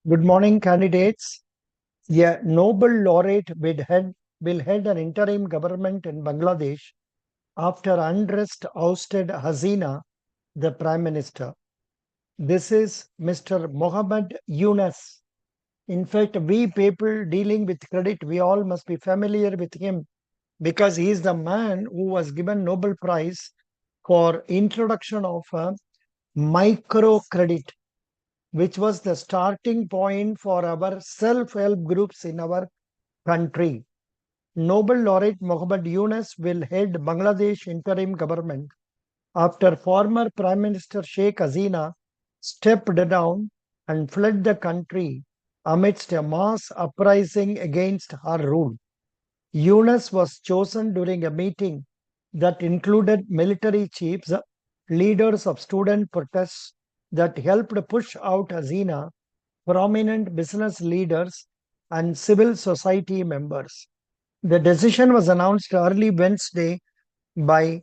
Good morning, candidates. A Nobel laureate will head an interim government in Bangladesh after unrest ousted Hasina, the Prime Minister. This is Mr. Mohammed Yunus. In fact, we people dealing with credit, we all must be familiar with him because he is the man who was given Nobel Prize for introduction of microcredit, which was the starting point for our self-help groups in our country. Nobel laureate Mohammed Yunus will head Bangladesh interim government after former Prime Minister Sheikh Hasina stepped down and fled the country amidst a mass uprising against her rule. Yunus was chosen during a meeting that included military chiefs, leaders of student protests that helped push out Hasina, prominent business leaders, and civil society members. The decision was announced early Wednesday by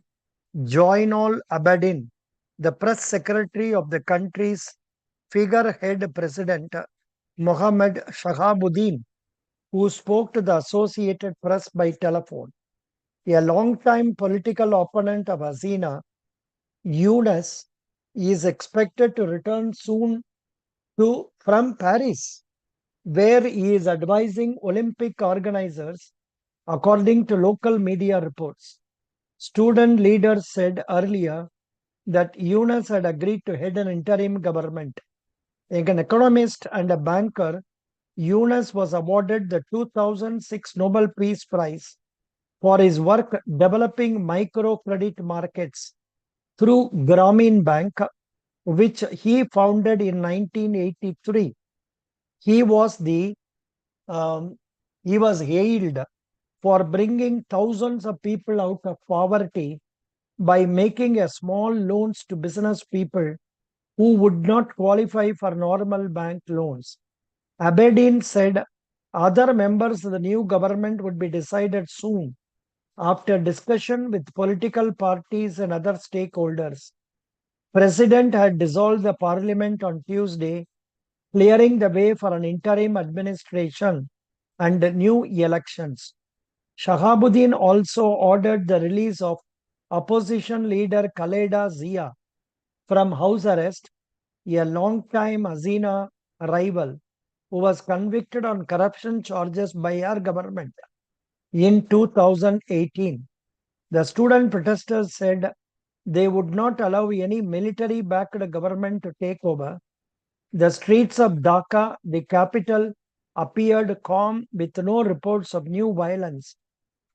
Joynal Abedin, the press secretary of the country's figurehead president, Mohammed Shahabuddin, who spoke to the Associated Press by telephone. A long-time political opponent of Hasina, Yunus is expected to return soon from Paris, where he is advising Olympic organizers, according to local media reports. Student leaders said earlier that Yunus had agreed to head an interim government. An economist and a banker, Yunus was awarded the 2006 Nobel Peace Prize for his work developing microcredit markets through Grameen Bank, which he founded in 1983. He was the um, he was hailed for bringing thousands of people out of poverty by making a small loans to business people who would not qualify for normal bank loans. Abedin said other members of the new government would be decided soon after discussion with political parties and other stakeholders. President had dissolved the parliament on Tuesday, clearing the way for an interim administration and new elections. Shahabuddin also ordered the release of opposition leader Khaleda Zia from house arrest, a long-time Hasina rival who was convicted on corruption charges by our government in 2018. The student protesters said they would not allow any military-backed government to take over. The streets of Dhaka, the capital, appeared calm with no reports of new violence.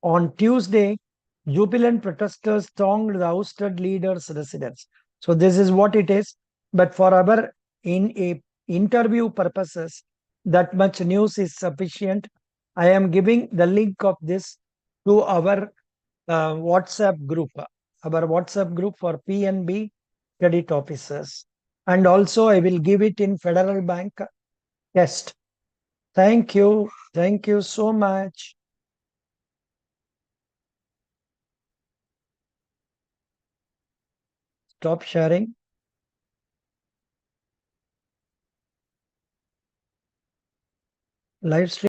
On Tuesday, jubilant protesters thronged the ousted leader's residence. So this is what it is. But for our in a interview purposes, that much news is sufficient. I am giving the link of this to our WhatsApp group, for PNB credit officers. And also I will give it in Federal Bank test. Thank you. Thank you so much. Stop sharing. Live stream.